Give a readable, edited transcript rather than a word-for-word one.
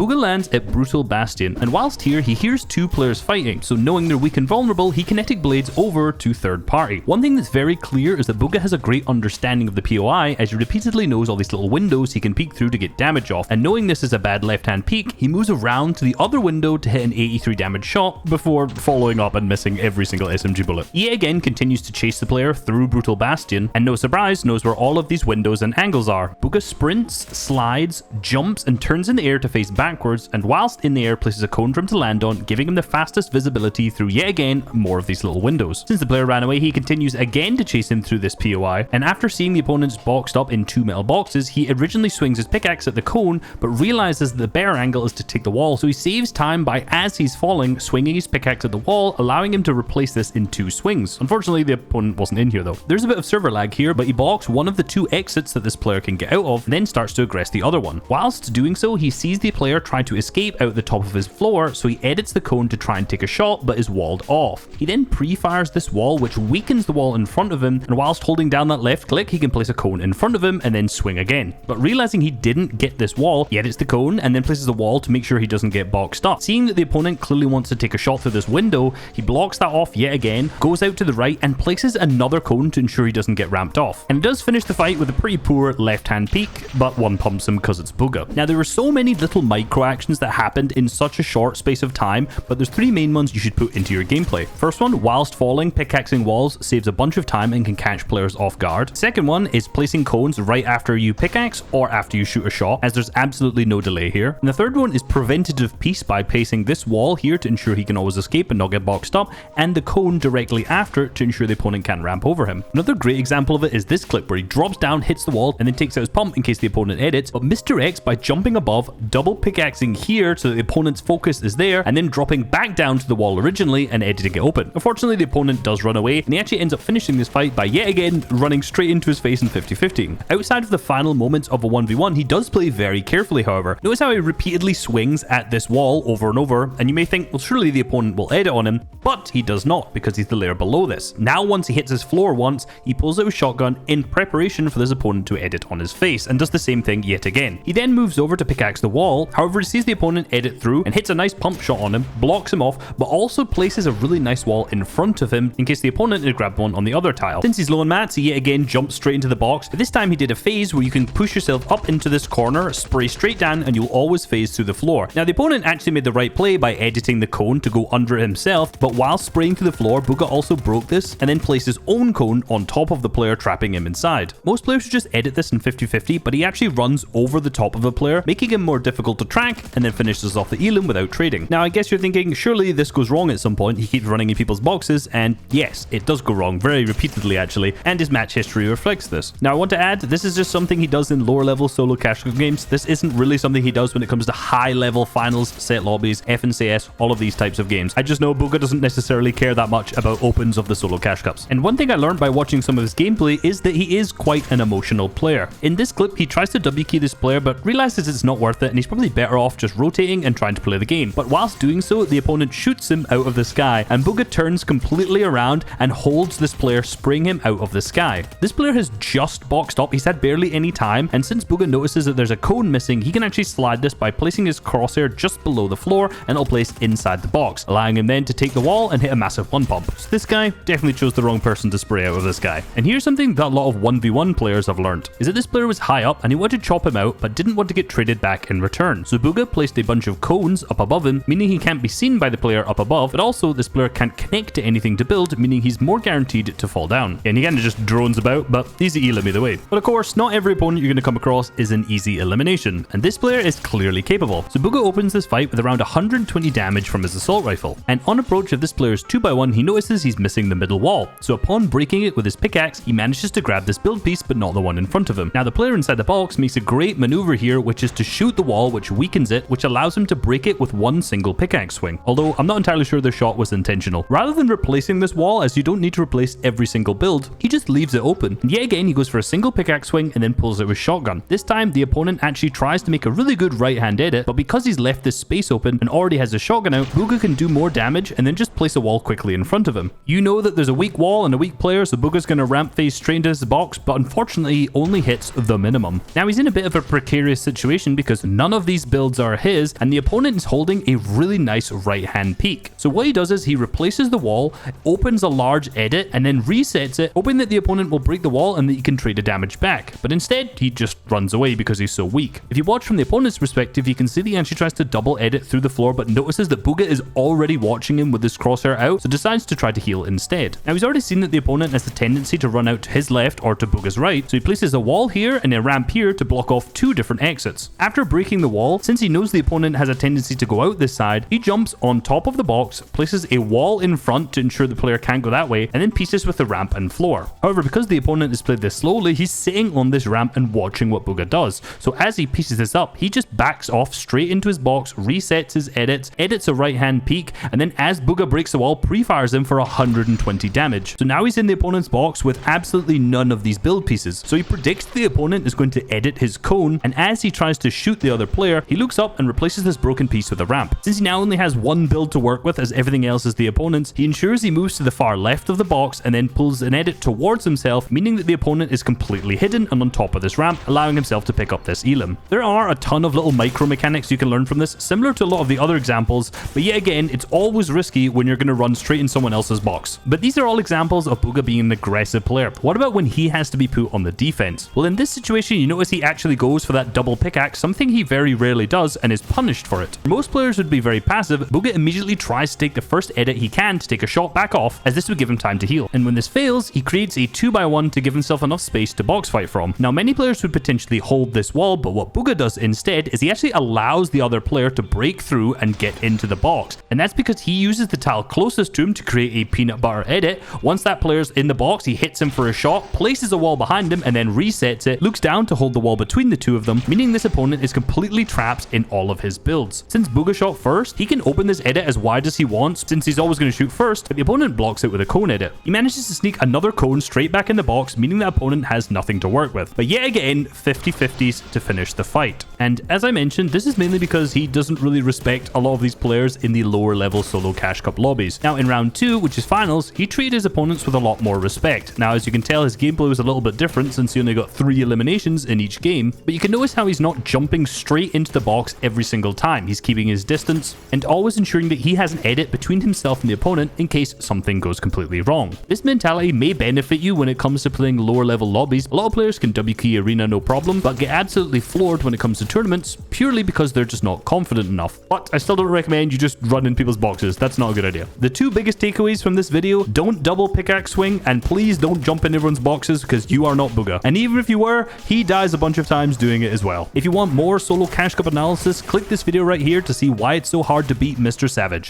Bugha lands at Brutal Bastion, and whilst here, he hears two players fighting, so knowing they're weak and vulnerable, he kinetic blades over to third party. One thing that's very clear is that Bugha has a great understanding of the POI, as he repeatedly knows all these little windows he can peek through to get damage off, and knowing this is a bad left-hand peek, he moves around to the other window to hit an 83 damage shot before following up and missing every single SMG bullet. He again continues to chase the player through Brutal Bastion, and no surprise, knows where all of these windows and angles are. Bugha sprints, slides, jumps, and turns in the air to face backwards, and whilst in the air places a cone for him to land on, giving him the fastest visibility through yet again more of these little windows. Since the player ran away, he continues again to chase him through this POI, and after seeing the opponents boxed up in two metal boxes, he originally swings his pickaxe at the cone, but realizes the better angle is to take the wall, so he saves time by, as he's falling, swinging his pickaxe at the wall, allowing him to replace this in two swings. Unfortunately, the opponent wasn't in here though. There's a bit of server lag here, but he blocks one of the two exits that this player can get out of, and then starts to aggress the other one. Whilst doing so, he sees the player try to escape out the top of his floor, so he edits the cone to try and take a shot, but is walled off. He then pre-fires this wall, which weakens the wall in front of him, and whilst holding down that left click, he can place a cone in front of him and then swing again. But realizing he didn't get this wall, he edits the cone and then places a wall to make sure he doesn't get boxed up. Seeing that the opponent clearly wants to take a shot through this window, he blocks that off yet again, goes out to the right and places another cone to ensure he doesn't get ramped off. And he does finish the fight with a pretty poor left-hand peek, but one pumps him because it's Bugha. Now, there were so many little micro actions that happened in such a short space of time, but there's three main ones you should put into your gameplay. First one, whilst falling, pickaxing walls saves a bunch of time and can catch players off guard. Second one is placing cones right after you pickaxe or after you shoot a shot, as there's absolutely no delay here. And the third one is preventative peace by placing this wall here to ensure he can always escape and not get boxed up, and the cone directly after to ensure the opponent can't ramp over him. Another great example of it is this clip where he drops down, hits the wall, and then takes out his pump in case the opponent edits, but misdirects by jumping above, double pickaxing here so that the opponent's focus is there, and then dropping back down to the wall originally and editing it open. Unfortunately, the opponent does run away, and he actually ends up finishing this fight by yet again running straight into his face in 50-50. Outside of the final moments of a 1v1, he does play very carefully, however. Notice how he repeatedly swings at this wall over and over, and you may think, well, surely the opponent will edit on him, but he does not, because he's the layer below this. Now, once he hits his floor once, he pulls out his shotgun in preparation for this opponent to edit on his face, and does the same thing yet again. He then moves over to pickaxe the wall, however, he sees the opponent edit through and hits a nice pump shot on him, blocks him off, but also places a really nice wall in front of him in case the opponent had grabbed one on the other tile. Since he's low on mats, he yet again jumps straight into the box, but this time he did a phase where you can push yourself up into this corner, spray straight down, and you'll always phase through the floor. Now, the opponent actually made the right play by editing the cone to go under it himself, but while spraying through the floor, Bugha also broke this and then placed his own cone on top of the player, trapping him inside. Most players should just edit this in 50-50, but he actually runs over the top of the player, making him more difficult to track, and then finishes off the elim without trading. Now, I guess you're thinking, surely this goes wrong at some point. He keeps running in people's boxes, and yes, it does go wrong very repeatedly actually, and his match history reflects this. Now, I want to add, this is just something he does in lower level solo cash games. This isn't really something he does when it comes to high level finals, set lobbies, FNCS, all of these types of games. I just know Bugha doesn't necessarily care that much about opens of the solo cash cups. And one thing I learned by watching some of his gameplay is that he is quite an emotional player. In this clip, he tries to W key this player, but realizes it's not worth it, and he's probably better off just rotating and trying to play the game. But whilst doing so, the opponent shoots him out of the sky, and Bugha turns completely around and holds this player, spraying him out of the sky. This player has just boxed up, he's had barely any time, and since Bugha notices that there's a cone missing, he can actually slide this by placing his crosshair just below the floor, and it'll place inside the box, allowing him then to take the wall and hit a massive one pump. So this guy definitely chose the wrong person to spray out of this guy. And here's something that a lot of 1v1 players have learned, is that this player was high up and he wanted to chop him out, but didn't want to get traded back in return. So Bugha placed a bunch of cones up above him, meaning he can't be seen by the player up above, but also this player can't connect to anything to build, meaning he's more guaranteed to fall down. And he kind of just drones about, but easy elim either way. But of course, not every opponent you're going to come across is an easy elimination, and this player is clearly capable. So Bugha opens this fight with around 120 damage from his assault rifle, and on approach of this player's 2x1, he notices he's missing the middle wall. So upon breaking it with his pickaxe, he manages to grab this build piece, but not the one in front of him. Now, the player inside the box makes a great maneuver here, which is to shoot the wall, which weakens it, which allows him to break it with one single pickaxe swing. Although I'm not entirely sure the shot was intentional. Rather than replacing this wall, as you don't need to replace every single build, he just leaves it open. And yet again, he goes for a single pickaxe swing and then pulls out his shotgun. This time, the opponent actually tries to make a really good right-hand edit, but because he's left this space open and already has his shotgun out, Bugha can do more damage and then just place a wall quickly in front of him. You know that there's a weak wall and a weak player, so Bugha's going to ramp phase straight into his box, but unfortunately, he only hits the minimum. Now, he's in a bit of a precarious situation because none of these builds are his, and the opponent is holding a really nice right hand peak. So what he does is he replaces the wall, opens a large edit, and then resets it, hoping that the opponent will break the wall and that he can trade the damage back. But instead, he just runs away because he's so weak. If you watch from the opponent's perspective, you can see that he actually tries to double edit through the floor, but notices that Bugha is already watching him with his crosshair out, so decides to try to heal instead. Now, he's already seen that the opponent has the tendency to run out to his left or to Bugha's right, so he places a wall here and a ramp here to block off two different exits. After breaking the wall, since he knows the opponent has a tendency to go out this side, he jumps on top of the box, places a wall in front to ensure the player can't go that way, and then pieces with the ramp and floor. However, because the opponent has played this slowly, he's sitting on this ramp and watching what Bugha does. So as he pieces this up, he just backs off straight into his box, resets his edits a right hand peak, and then as Bugha breaks the wall, pre-fires him for 120 damage. So now he's in the opponent's box with absolutely none of these build pieces. So he predicts the opponent is going to edit his cone, and as he tries to shoot the other player, he looks up and replaces this broken piece with a ramp. Since he now only has one build to work with as everything else is the opponent's, he ensures he moves to the far left of the box and then pulls an edit towards himself, meaning that the opponent is completely hidden and on top of this ramp, allowing himself to pick up this elim. There are a ton of little micro mechanics you can learn from this, similar to a lot of the other examples, but yet again, it's always risky when you're going to run straight in someone else's box. But these are all examples of Bugha being an aggressive player. What about when he has to be put on the defense? Well, in this situation, you notice he actually goes for that double pickaxe, something he very rarely does, and is punished for it. Most players would be very passive. Bugha immediately tries to take the first edit he can to take a shot back off, as this would give him time to heal. And when this fails, he creates a 2x1 to give himself enough space to box fight from. Now, many players would potentially hold this wall, but what Bugha does instead is he actually allows the other player to break through and get into the box. And that's because he uses the tile closest to him to create a peanut butter edit. Once that player's in the box, he hits him for a shot, places a wall behind him, and then resets it, looks down to hold the wall between the two of them, meaning this opponent is completely trapped in all of his builds. Since Bugha shot first, he can open this edit as wide as he wants, since he's always going to shoot first, but the opponent blocks it with a cone edit. He manages to sneak another cone straight back in the box, meaning the opponent has nothing to work with. But yet again, 50-50s to finish the fight. And as I mentioned, this is mainly because he doesn't really respect a lot of these players in the lower level solo cash cup lobbies. Now in round 2, which is finals, he treated his opponents with a lot more respect. Now as you can tell, his gameplay was a little bit different since he only got 3 eliminations in each game, but you can notice how he's not jumping straight into the box every single time. He's keeping his distance and always ensuring that he has an edit between himself and the opponent in case something goes completely wrong. This mentality may benefit you when it comes to playing lower level lobbies. A lot of players can W key arena no problem, but get absolutely floored when it comes to tournaments purely because they're just not confident enough. But I still don't recommend you just run in people's boxes. That's not a good idea. The two biggest takeaways from this video: don't double pickaxe swing, and please don't jump in everyone's boxes because you are not Bugha. And even if you were, he dies a bunch of times doing it as well. If you want more solo cash cup analysis, click this video right here to see why it's so hard to beat Mr. Savage.